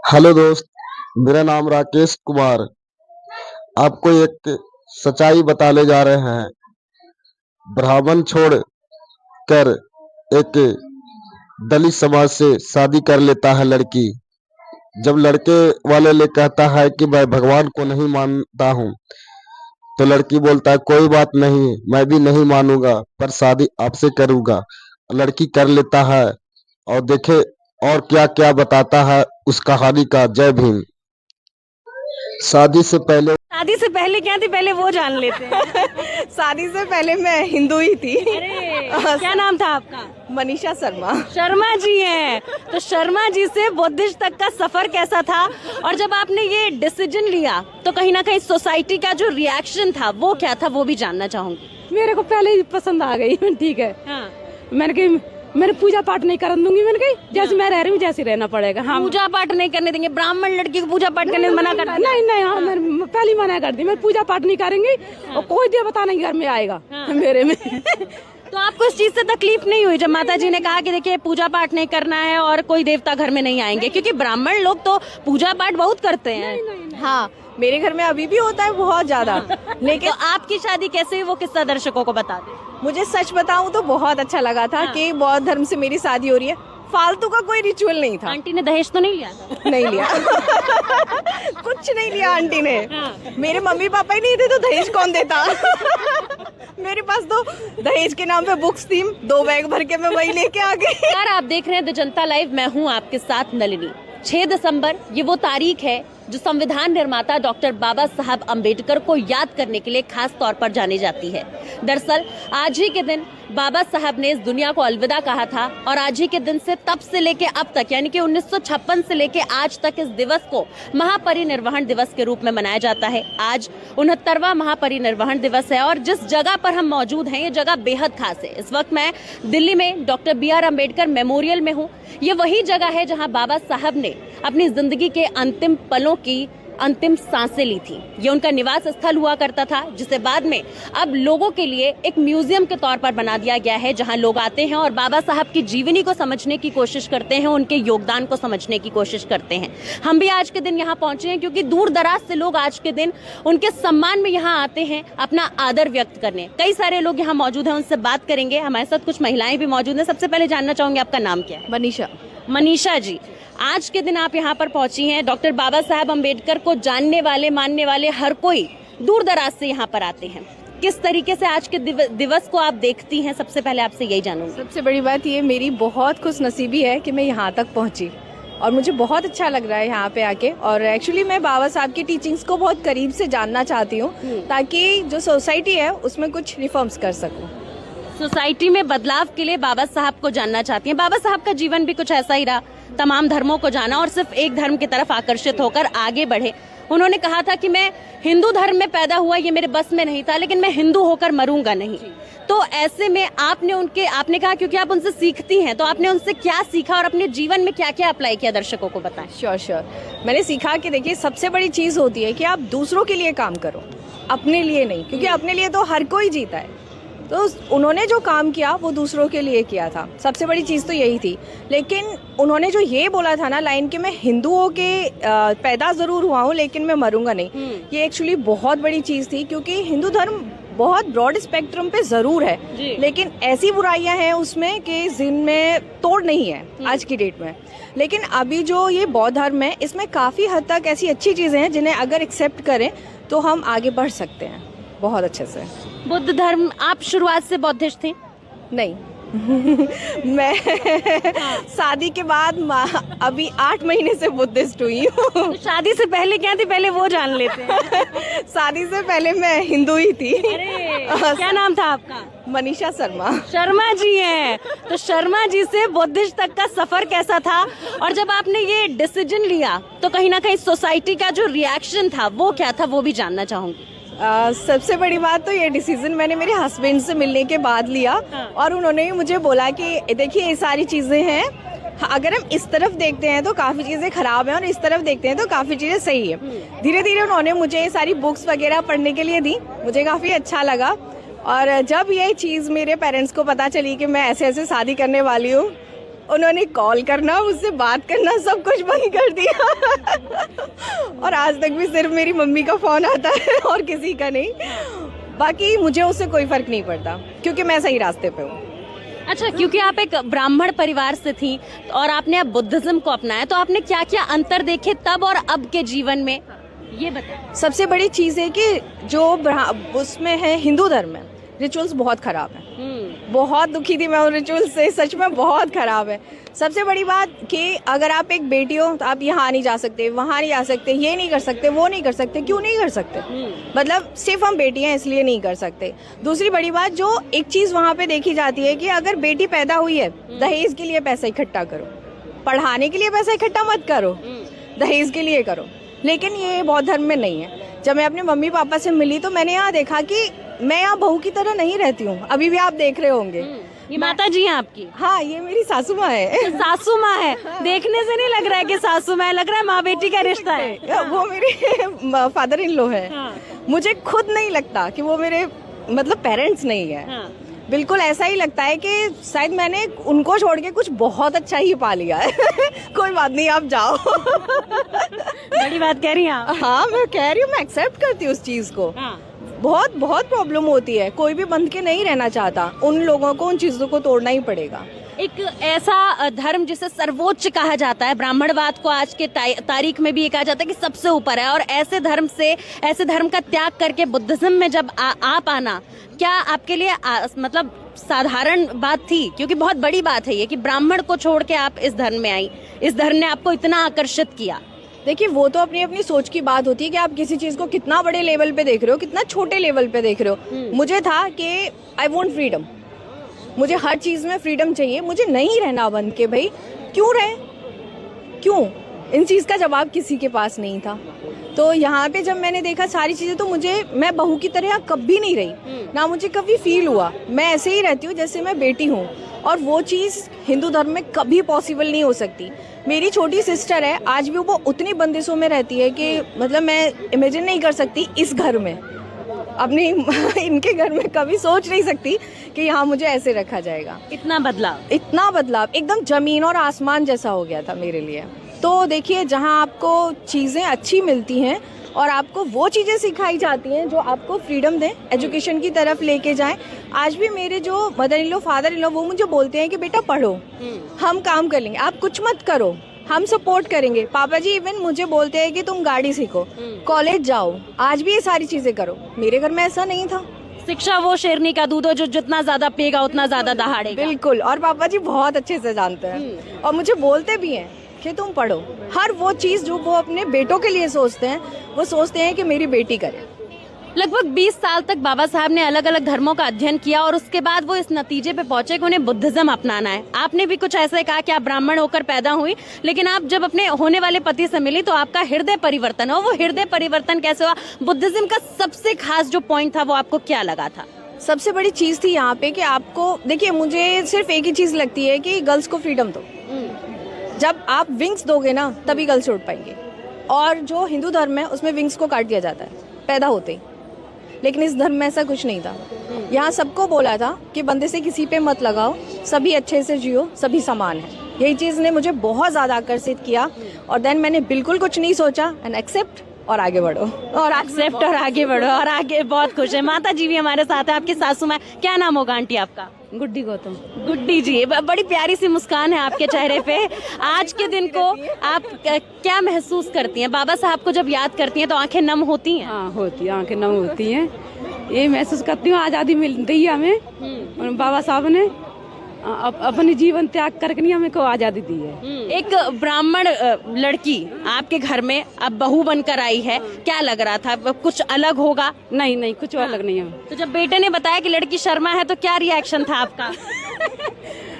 Hello दोस्त, मेरा नाम राकेश कुमार। आपको एक सच्चाई बताने जा रहे हैं। ब्राह्मण छोड़ कर एक दलित समाज से शादी कर लेता है लड़की। जब लड़के वाले ले कहता है कि मैं भगवान को नहीं मानता हूँ, तो लड़की बोलता है कोई बात नहीं, मैं भी नहीं मानूंगा, पर शादी आपसे करूंगा। लड़की कर लेता है और देखे और क्या क्या बताता है उस कहानी का। जय भीम। शादी से पहले शादी से पहले क्या थी, पहले वो जान लेते हैं। शादी से पहले मैं हिंदू ही थी। अरे क्या नाम था आपका? मनीषा शर्मा। शर्मा जी हैं। तो शर्मा जी से बुद्धिस्ट तक का सफर कैसा था, और जब आपने ये डिसीजन लिया तो कहीं ना कहीं सोसाइटी का जो रिएक्शन था वो क्या था, वो भी जानना चाहूंगी। मेरे को पहले ही पसंद आ गई। ठीक है। हाँ। मैंने कही मैंने पूजा पाठ नहीं करने दूंगी। मैंने कही जैसे मैं रह रही हूँ जैसे रहना पड़ेगा। हाँ, पूजा पाठ नहीं करने देंगे? ब्राह्मण लड़की को पूजा पाठ करने से मना कर दिया? नहीं नहीं, हाँ मैंने पहले मना कर दी। मैं पूजा पाठ नहीं करेंगी और कोई देवता नहीं घर में आएगा मेरे में। तो आपको इस चीज से तकलीफ नहीं हुई जब माता जी ने कहा कि देखिए पूजा पाठ नहीं करना है और कोई देवता घर में नहीं आएंगे? क्योंकि ब्राह्मण लोग तो पूजा पाठ बहुत करते हैं। हाँ, मेरे घर में अभी भी होता है बहुत ज्यादा। लेकिन तो आपकी शादी कैसे हुई वो किस्सा दर्शकों को बता दें। मुझे सच बताऊं तो बहुत अच्छा लगा था कि बौद्ध धर्म से मेरी शादी हो रही है। फालतू का कोई रिचुअल नहीं था। आंटी ने दहेज तो नहीं लिया था? नहीं लिया। कुछ नहीं लिया आंटी ने। मेरे मम्मी पापा ही नहीं थे तो दहेज कौन देता। मेरे पास तो दहेज के नाम पे बुक्स थी, 2 बैग भर के मैं वही लेके आ गई। यार आप देख रहे हैं द जनता लाइव, मैं हूं आपके साथ नलिनी। 6 दिसंबर ये वो तारीख है जो संविधान निर्माता डॉक्टर बाबा साहब अम्बेडकर को याद करने के लिए खास तौर पर जानी जाती है। दरअसल आज ही के दिन बाबा साहब ने इस दुनिया को अलविदा कहा था, और आज ही के दिन से तब से लेके अब तक यानी कि 1956 से लेके आज तक इस दिवस को महापरिनिर्वाण दिवस के रूप में मनाया जाता है। आज 69वां महापरिनिर्वाण दिवस है और जिस जगह पर हम मौजूद हैं ये जगह बेहद खास है। इस वक्त मैं दिल्ली में डॉक्टर BR अम्बेडकर मेमोरियल में हूँ। ये वही जगह है जहाँ बाबा साहब ने अपनी जिंदगी के अंतिम पलों की अंतिम सांसें ली थी। ये उनका निवास स्थल हुआ करता था, जिसे बाद में अब लोगों के लिए एक म्यूजियम के तौर पर बना दिया गया है, जहां लोग आते हैं और बाबा साहब की जीवनी को समझने की कोशिश करते हैं, उनके योगदान को समझने की कोशिश करते हैं। हम भी आज के दिन यहाँ पहुंचे हैं क्योंकि दूर दराज से लोग आज के दिन उनके सम्मान में यहाँ आते हैं अपना आदर व्यक्त करने। कई सारे लोग यहाँ मौजूद हैं, उनसे बात करेंगे। हमारे साथ कुछ महिलाएं भी मौजूद हैं। सबसे पहले जानना चाहूंगी आपका नाम क्या है? मनीषा। मनीषा जी, आज के दिन आप यहाँ पर पहुंची हैं। डॉक्टर बाबा साहब अम्बेडकर को जानने वाले मानने वाले हर कोई दूर दराज से यहाँ पर आते हैं। किस तरीके से आज के दिवस को आप देखती हैं, सबसे पहले आपसे यही जानूंगी। सबसे बड़ी बात ये मेरी बहुत खुश नसीबी है कि मैं यहाँ तक पहुँची और मुझे बहुत अच्छा लग रहा है यहाँ पे आके। और एक्चुअली मैं बाबा साहब की टीचिंग्स को बहुत करीब से जानना चाहती हूँ ताकि जो सोसाइटी है उसमें कुछ रिफॉर्म्स कर सकूँ। सोसाइटी में बदलाव के लिए बाबा साहब को जानना चाहती हैं। बाबा साहब का जीवन भी कुछ ऐसा ही रहा, तमाम धर्मों को जाना और सिर्फ एक धर्म की तरफ आकर्षित होकर आगे बढ़े। उन्होंने कहा था कि मैं हिंदू धर्म में पैदा हुआ, ये मेरे बस में नहीं था, लेकिन मैं हिंदू होकर मरूंगा नहीं। तो ऐसे में आपने कहा क्योंकि आप उनसे सीखती हैं, तो आपने उनसे क्या सीखा और अपने जीवन में क्या क्या अप्लाई किया, दर्शकों को बताएं। श्योर। मैंने सीखा कि देखिए सबसे बड़ी चीज होती है कि आप दूसरों के लिए काम करो, अपने लिए नहीं, क्योंकि अपने लिए तो हर कोई जीता है। तो उन्होंने जो काम किया वो दूसरों के लिए किया था, सबसे बड़ी चीज़ तो यही थी। लेकिन उन्होंने जो ये बोला था ना लाइन कि मैं हिंदुओं के पैदा ज़रूर हुआ हूँ लेकिन मैं मरूंगा नहीं, ये एक्चुअली बहुत बड़ी चीज़ थी। क्योंकि हिंदू धर्म बहुत ब्रॉड स्पेक्ट्रम पे ज़रूर है, लेकिन ऐसी बुराइयां हैं उसमें कि जिनमें तोड़ नहीं है आज की डेट में। लेकिन अभी जो ये बौद्ध धर्म है इसमें काफ़ी हद तक ऐसी अच्छी चीज़ें हैं जिन्हें अगर एक्सेप्ट करें तो हम आगे बढ़ सकते हैं बहुत अच्छे से। बुद्ध धर्म, आप शुरुआत से बौद्धिस्ट थे? नहीं। मैं शादी के बाद अभी 8 महीने से बुद्धिस्ट हुई हूँ। तो शादी से पहले क्या थी, पहले वो जान लेते हैं। शादी से पहले मैं हिंदू ही थी। अरे क्या नाम था आपका? मनीषा शर्मा। शर्मा जी हैं। तो शर्मा जी से बुद्धिस्ट तक का सफर कैसा था, और जब आपने ये डिसीजन लिया तो कहीं ना कहीं सोसाइटी का जो रिएक्शन था वो क्या था, वो भी जानना चाहूंगी। सबसे बड़ी बात तो ये डिसीजन मैंने मेरे हस्बैंड से मिलने के बाद लिया। और उन्होंने भी मुझे बोला कि देखिए ये सारी चीज़ें हैं, अगर हम इस तरफ देखते हैं तो काफ़ी चीज़ें खराब हैं और इस तरफ देखते हैं तो काफ़ी चीज़ें सही है। धीरे धीरे उन्होंने मुझे ये सारी बुक्स वगैरह पढ़ने के लिए दी, मुझे काफ़ी अच्छा लगा। और जब ये चीज़ मेरे पेरेंट्स को पता चली कि मैं ऐसे ऐसे शादी करने वाली हूँ, उन्होंने कॉल करना, मुझसे बात करना, सब कुछ बंद कर दिया। और आज तक भी सिर्फ मेरी मम्मी का फ़ोन आता है और किसी का नहीं। बाकी मुझे उससे कोई फ़र्क नहीं पड़ता क्योंकि मैं सही रास्ते पे हूँ। अच्छा, क्योंकि आप एक ब्राह्मण परिवार से थी और आपने अब बुद्धिज्म को अपनाया, तो आपने क्या क्या अंतर देखे तब और अब के जीवन में, ये बताएं। सबसे बड़ी चीज़ है कि जो उसमें है हिंदू धर्म में रिचुअल्स बहुत ख़राब है। बहुत दुखी थी मैं उन रिचुअल्स से, सच में बहुत ख़राब है। सबसे बड़ी बात कि अगर आप एक बेटी हो तो आप यहाँ नहीं जा सकते, वहाँ नहीं जा सकते, ये नहीं कर सकते, वो नहीं कर सकते। क्यों नहीं कर सकते? मतलब सिर्फ हम बेटी हैं इसलिए नहीं कर सकते। दूसरी बड़ी बात जो एक चीज़ वहाँ पे देखी जाती है कि अगर बेटी पैदा हुई है, दहेज के लिए पैसा इकट्ठा करो, पढ़ाने के लिए पैसा इकट्ठा मत करो, दहेज के लिए करो। लेकिन ये बौद्ध धर्म में नहीं है। जब मैं अपने मम्मी पापा से मिली तो मैंने यहाँ देखा कि मैं यहाँ बहू की तरह नहीं रहती हूँ। अभी भी आप देख रहे होंगे, ये माता जी हैं आपकी? हाँ, ये मेरी सासू माँ है। सासू माँ है? देखने से नहीं लग रहा है कि सासू माँ है, लग रहा है माँ बेटी का रिश्ता है। वो मेरे फादर इन लॉ है। मुझे खुद नहीं लगता कि वो मेरे मतलब पेरेंट्स नहीं है। बिल्कुल ऐसा ही लगता है कि शायद मैंने उनको छोड़ के कुछ बहुत अच्छा ही पा लिया है। कोई बात नहीं, आप जाओ। बड़ी बात कह रही हैं आप। हाँ, मैं कह रही हूँ, मैं एक्सेप्ट करती हूँ उस चीज़ को। बहुत बहुत प्रॉब्लम होती है, कोई भी बंध के नहीं रहना चाहता। उन लोगों को उन चीज़ों को तोड़ना ही पड़ेगा। एक ऐसा धर्म जिसे सर्वोच्च कहा जाता है, ब्राह्मणवाद को आज के तारीख में भी ये कहा जाता है कि सबसे ऊपर है, और ऐसे धर्म का त्याग करके बुद्धिज्म में जब आप आना, क्या आपके लिए मतलब साधारण बात थी? क्योंकि बहुत बड़ी बात है ये कि ब्राह्मण को छोड़ के आप इस धर्म में आई, इस धर्म ने आपको इतना आकर्षित किया। देखिए, वो तो अपनी अपनी सोच की बात होती है कि आप किसी चीज़ को कितना बड़े लेवल पे देख रहे हो, कितना छोटे लेवल पे देख रहे हो। मुझे था कि आई वॉन्ट फ्रीडम, मुझे हर चीज़ में फ्रीडम चाहिए, मुझे नहीं रहना बंद के। भाई क्यों रहे, क्यों? इन चीज़ का जवाब किसी के पास नहीं था। तो यहाँ पे जब मैंने देखा सारी चीज़ें, तो मैं बहू की तरह कभी नहीं रही, ना मुझे कभी फील हुआ। मैं ऐसे ही रहती हूँ जैसे मैं बेटी हूँ, और वो चीज़ हिंदू धर्म में कभी पॉसिबल नहीं हो सकती। मेरी छोटी सिस्टर है, आज भी वो उतनी बंदिशों में रहती है कि मतलब मैं इमेजिन नहीं कर सकती इस घर में, अपनी इनके घर में कभी सोच नहीं सकती कि यहाँ मुझे ऐसे रखा जाएगा। इतना बदलाव एकदम जमीन और आसमान जैसा हो गया था मेरे लिए। तो देखिए, जहाँ आपको चीज़ें अच्छी मिलती हैं और आपको वो चीज़ें सिखाई जाती हैं जो आपको फ्रीडम दें, एजुकेशन की तरफ लेके जाएं। आज भी मेरे जो mother in law, father in law, वो मुझे बोलते हैं कि बेटा पढ़ो, हम काम कर लेंगे, आप कुछ मत करो, हम सपोर्ट करेंगे। पापा जी इवन मुझे बोलते हैं कि तुम गाड़ी सीखो, कॉलेज जाओ, आज भी ये सारी चीज़ें करो। मेरे घर में ऐसा नहीं था। शिक्षा वो शेरनी का दूध हो जो जितना ज्यादा पिएगा उतना ज्यादा दहाड़ेगा। बिल्कुल, और पापा जी बहुत अच्छे से जानते हैं और मुझे बोलते भी हैं कि तुम पढ़ो। हर वो चीज़ जो वो अपने बेटों के लिए सोचते हैं, वो सोचते हैं कि मेरी बेटी करे। लगभग 20 साल तक बाबा साहब ने अलग अलग धर्मों का अध्ययन किया और उसके बाद वो इस नतीजे पे पहुंचे कि उन्हें बुद्धिज्म अपनाना है। आपने भी कुछ ऐसे कहा कि आप ब्राह्मण होकर पैदा हुई, लेकिन आप जब अपने होने वाले पति से मिली तो आपका हृदय परिवर्तन हो। वो हृदय परिवर्तन कैसे हुआ? बुद्धिज्म का सबसे खास जो पॉइंट था वो आपको क्या लगा था? सबसे बड़ी चीज़ थी यहाँ पे कि आपको, देखिए, मुझे सिर्फ एक ही चीज़ लगती है कि गर्ल्स को फ्रीडम दो। जब आप विंग्स दोगे ना, तभी गर्ल्स उड़ पाएंगे। और जो हिंदू धर्म है उसमें विंग्स को काट दिया जाता है पैदा होते ही, लेकिन इस धर्म में ऐसा कुछ नहीं था। यहाँ सबको बोला था कि बंदे से किसी पे मत लगाओ, सभी अच्छे से जियो, सभी समान है। यही चीज़ ने मुझे बहुत ज़्यादा आकर्षित किया, और देन मैंने बिल्कुल कुछ नहीं सोचा, एंड एक्सेप्ट और आगे बढ़ो, और एक्सेप्ट और आगे बढ़ो, और आगे। बहुत खुश है। माता जी भी हमारे साथ है, आपकी सासू माँ। क्या नाम होगा आंटी आपका? गुड्डी गौतम। गुड्डी जी, बड़ी प्यारी सी मुस्कान है आपके चेहरे पे। आज के दिन को आप क्या महसूस करती हैं? बाबा साहब को जब याद करती हैं तो आंखें नम होती हैं? हाँ, होती है, आंखें नम होती हैं। ये महसूस करती हूँ आज़ादी मिलती है हमें, और बाबा साहब ने अपनी जीवन त्याग करके नहीं हमें को आज़ादी दी है। एक ब्राह्मण लड़की आपके घर में अब बहू बनकर आई है, क्या लग रहा था? कुछ अलग होगा? नहीं, कुछ अलग नहीं है। तो जब बेटे ने बताया कि लड़की शर्मा है तो क्या रिएक्शन था आपका?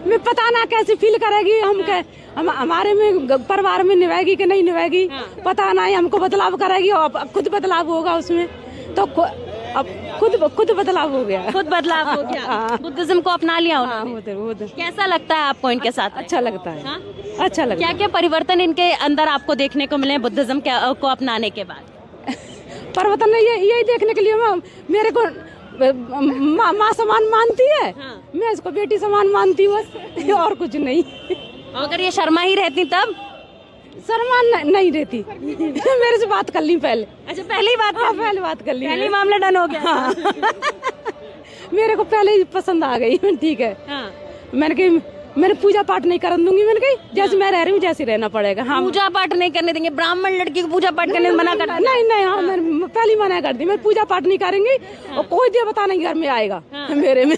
मैं पता ना कैसे फील करेगी, हमारे में परिवार में निभाएगी कि नहीं निभाएगी, पता नहीं। हमको बदलाव करेगी और खुद बदलाव होगा उसमें, तो अब खुद बदलाव हो गया। खुद बदलाव हो गया। बुद्धिज्म को अपना लिया उन्होंने। कैसा लगता है आपको इनके साथ? अच्छा लगता है। अच्छा लगता है। क्या क्या परिवर्तन इनके अंदर आपको देखने को मिले बुद्धिज्म को अपनाने के बाद? परिवर्तन यही देखने के लिए मेरे को माँ समान मानती है, मैं इसको बेटी समान मानती हूँ, बस, और कुछ नहीं। अगर ये शर्मा ही रहती तब? शर्मा नहीं रहती। मेरे से बात कर ली पहले। अच्छा, पहले ही बात हाँ, पहले बात कर ली। पहले मामला डन हो गया। हाँ। मेरे को पहले ही पसंद आ गई। ठीक है। हाँ। मैंने पूजा पाठ नहीं करने दूंगी। मैंने कही जैसे मैं रह रही हूँ जैसे रहना पड़ेगा। हाँ, पूजा पाठ नहीं करने देंगे? ब्राह्मण लड़की को पूजा पाठ करने मना कर? नहीं, हाँ, मैंने पहले मना कर दी। मैं पूजा पाठ नहीं करेंगी और कोई देवता नहीं घर में आएगा मेरे में।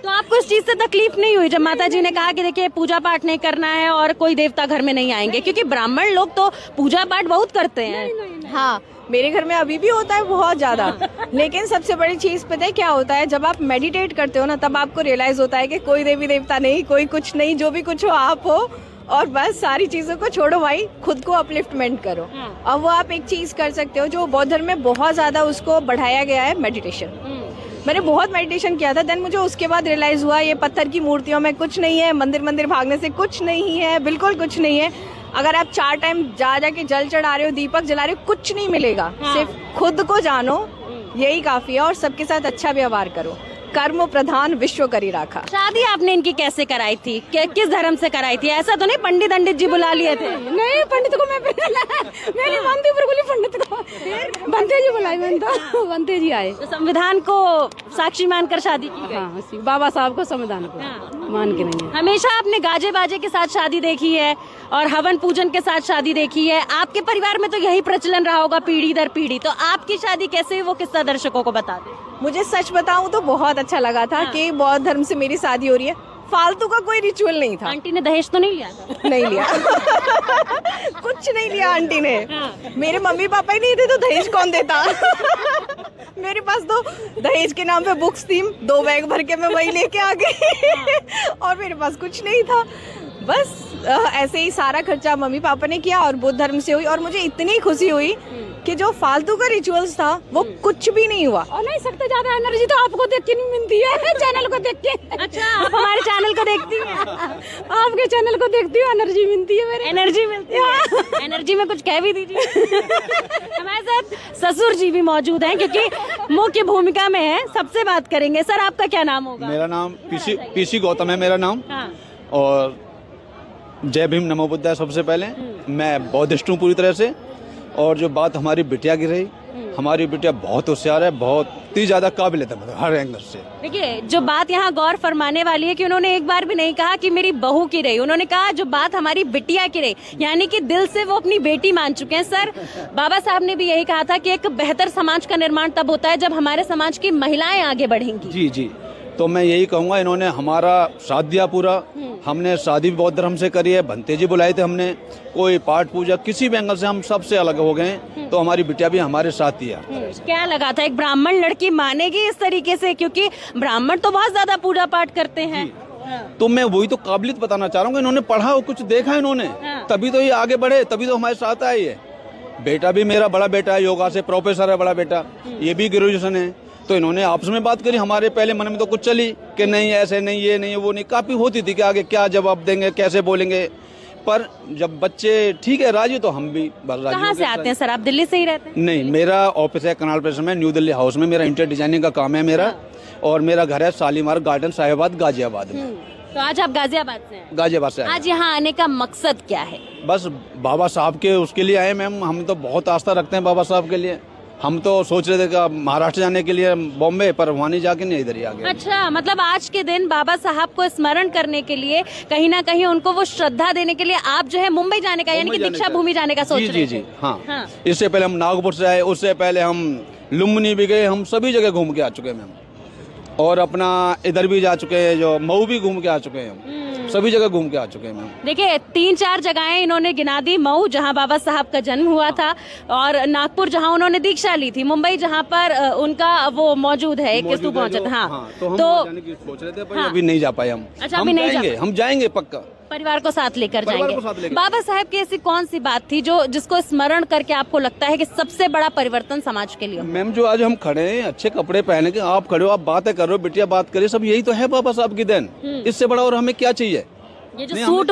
तो आपको इस चीज से तकलीफ नहीं हुई जब माता जी ने कहा कि देखिए पूजा पाठ नहीं करना है और कोई देवता घर में नहीं आएंगे? क्योंकि ब्राह्मण लोग तो पूजा पाठ बहुत करते हैं। हाँ, मेरे घर में अभी भी होता है बहुत ज्यादा। लेकिन सबसे बड़ी चीज पता है क्या होता है, जब आप मेडिटेट करते हो ना तब आपको रियलाइज होता है कि कोई देवी देवता नहीं, कोई कुछ नहीं, जो भी कुछ हो आप हो, और बस सारी चीजों को छोड़ो भाई, खुद को अपलिफ्टमेंट करो। अब वो आप एक चीज कर सकते हो जो बौद्ध धर्म में बहुत ज्यादा उसको बढ़ाया गया है, मेडिटेशन। मैंने बहुत मेडिटेशन किया था, देन मुझे उसके बाद रियलाइज हुआ ये पत्थर की मूर्तियों में कुछ नहीं है, मंदिर मंदिर भागने से कुछ नहीं है, बिल्कुल कुछ नहीं है। अगर आप 4 टाइम जा के जल चढ़ा रहे हो, दीपक जला रहे हो, कुछ नहीं मिलेगा। सिर्फ खुद को जानो, यही काफी है, और सबके साथ अच्छा व्यवहार करो। कर्म प्रधान विश्व करी राखा। शादी आपने इनकी कैसे कराई थी? किस धर्म से कराई थी? ऐसा तो नहीं पंडित जी बुला लिए थे? नहीं, पंडित को मैं नहीं मानती, बिल्कुल पंडित को। बनते जी बुलाई, मैंने तो बनते जी आए। तो संविधान को साक्षी मानकर शादी की गई? हाँ, बाबा साहब को संविधान को मान के नहीं। हमेशा आपने गाजे बाजे के साथ शादी देखी है और हवन पूजन के साथ शादी देखी है। आपके परिवार में तो यही प्रचलन रहा होगा पीढ़ी दर पीढ़ी। तो आपकी शादी कैसे हुई वो किस्सा दर्शकों को बता दें। मुझे सच बताऊं तो बहुत अच्छा लगा था कि बौद्ध धर्म से मेरी शादी हो रही है। फालतू का कोई रिचुअल नहीं था। आंटी ने दहेज तो नहीं लिया था? नहीं लिया। कुछ नहीं लिया आंटी ने। मेरे मम्मी पापा ही नहीं थे तो दहेज कौन देता। मेरे पास तो दहेज के नाम पे बुक्स थी, 2 बैग भर के मैं वही लेके आ गई। और मेरे पास कुछ नहीं था। बस ऐसे ही सारा खर्चा मम्मी पापा ने किया और बौद्ध धर्म से हुई। और मुझे इतनी खुशी हुई कि जो फालतू का रिचुअल्स था वो कुछ भी नहीं हुआ। और नहीं सकते, ज्यादा एनर्जी तो आपको देख के नहीं मिलती है, चैनल को देख के। अच्छा, आप हमारे चैनल को देखती हैं? आपके चैनल को देखती हूँ, एनर्जी मिलती है मेरे। एनर्जी मिलती है? एनर्जी में कुछ कह भी दीजिए। हमारे साथ ससुर जी भी मौजूद हैं क्योंकि मुख्य भूमिका में है। सबसे बात करेंगे। सर, आपका क्या नाम होगा? मेरा नाम पीसी गौतम है मेरा नाम। और जय भीम नमो बुद्धाय। सबसे पहले मैं बौद्धिस्ट हूँ पूरी तरह से। और जो बात हमारी बिटिया की रही, हमारी बिटिया बहुत होशियार है, बहुत ही ज्यादा काबिल है, मतलब हर एंगल से। देखिए, जो बात यहाँ गौर फरमाने वाली है कि उन्होंने एक बार भी नहीं कहा कि मेरी बहू की रही, उन्होंने कहा जो बात हमारी बिटिया की रही, यानी कि दिल से वो अपनी बेटी मान चुके हैं। सर, बाबा साहब ने भी यही कहा था कि एक बेहतर समाज का निर्माण तब होता है जब हमारे समाज की महिलाएं आगे बढ़ेंगी। जी जी, तो मैं यही कहूँगा, इन्होंने हमारा साथ दिया पूरा। हमने शादी बौद्ध धर्म से करी है, भंते जी बुलाए थे हमने, कोई पाठ पूजा किसी भी एंगल से हम सबसे अलग हो गए। तो हमारी बिटिया भी हमारे साथ दिया। क्या लगा था एक ब्राह्मण लड़की मानेगी इस तरीके से? क्योंकि ब्राह्मण तो बहुत ज्यादा पूजा पाठ करते हैं। तो मैं वही तो काबिलियत बताना चाह रहा हूँ, इन्होंने पढ़ा और कुछ देखा इन्होंने, तभी तो ये आगे बढ़े, तभी तो हमारे साथ आए। ये बेटा भी मेरा बड़ा बेटा है, योगा से प्रोफेसर है बड़ा बेटा, ये भी ग्रेजुएशन है। तो इन्होंने आपस में बात करी, हमारे पहले मन में तो कुछ चली कि नहीं ऐसे नहीं, ये नहीं, वो नहीं, काफी होती थी कि आगे क्या जवाब देंगे, कैसे बोलेंगे। पर जब बच्चे ठीक है राजी, तो हम भी राजी। कहाँ से आते हैं सर? आप दिल्ली से ही रहते हैं? नहीं, मेरा ऑफिस है कनाल प्लेस में, न्यू दिल्ली हाउस में। मेरा इंटीरियर डिजाइनिंग का काम है मेरा। और मेरा घर है शालीमार गार्डन, साहिबाबाद, गाजियाबाद में। तो आज आप गाजियाबाद से हैं? गाजियाबाद से। आज यहाँ आने का मकसद क्या है? बस बाबा साहब के उसके लिए आए मैम। हम तो बहुत आस्था रखते हैं बाबा साहब के लिए। हम तो सोच रहे थे कि महाराष्ट्र जाने के लिए, बॉम्बे, पर वहाँ नहीं जाके नहीं इधर ही आ गए। अच्छा, मतलब आज के दिन बाबा साहब को स्मरण करने के लिए, कहीं ना कहीं उनको वो श्रद्धा देने के लिए आप जो है मुंबई जाने का, यानी कि दीक्षा भूमि जाने का सोच रहे हैं? जी, हाँ। इससे पहले हम नागपुर से आए, उससे पहले हम लुम्बिनी भी गए, हम सभी जगह घूम के आ चुके हैं मैम। और अपना इधर भी जा चुके हैं, जो मऊ भी घूम के आ चुके हैं हम, सभी जगह घूम के आ चुके हैं मैम। देखिए, 3-4 जगहें इन्होंने गिना दी। मऊ जहां बाबा साहब का जन्म हुआ था, और नागपुर जहां उन्होंने दीक्षा ली थी, मुंबई जहां पर उनका वो मौजूद है, एक स्तूप मौजूद। हाँ, तो हम जाने की सोच रहे थे, पर अभी नहीं जा पाए हम। अच्छा, अभी नहीं जाएंगे? हम जाएंगे पक्का, परिवार को साथ लेकर जाएंगे। बाबा साहब की ऐसी कौन सी बात थी जो जिसको स्मरण करके आपको लगता है कि सबसे बड़ा परिवर्तन समाज के लिए? मैम, जो आज हम खड़े हैं, अच्छे कपड़े पहने के, आप खड़े हो, आप बातें कर रहे हो, बिटिया बात करे, सब यही तो है बाबा साहब की देन। इससे बड़ा और हमें क्या चाहिए? ये जो सूट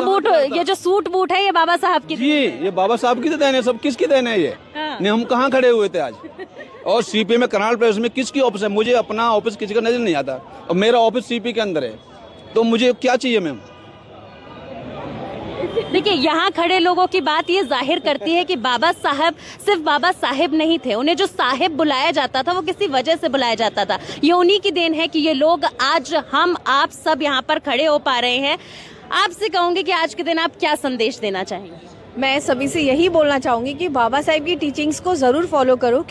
बूट है, ये बाबा साहब की जी, ये बाबा साहब की देन है। सब किसकी देन है ये? नहीं, हम कहाँ खड़े हुए थे आज? और सीपी में, कनाल प्लेस में किसकी ऑफिस है? मुझे अपना ऑफिस किसी का नजर नहीं आता, और मेरा ऑफिस सीपी के अंदर है, तो मुझे क्या चाहिए मैम? देखिए, यहाँ खड़े लोगों की बात ये जाहिर करती है कि बाबा साहब सिर्फ बाबा साहेब नहीं थे, उन्हें जो साहेब बुलाया जाता था वो किसी वजह से बुलाया जाता था। ये उन्हीं की देन है कि ये लोग आज हम आप सब यहाँ पर खड़े हो पा रहे हैं। आपसे कहूंगी कि आज के दिन आप क्या संदेश देना चाहेंगे? मैं सभी से यही बोलना चाहूँगी कि बाबा साहेब की टीचिंग्स को ज़रूर फॉलो करो।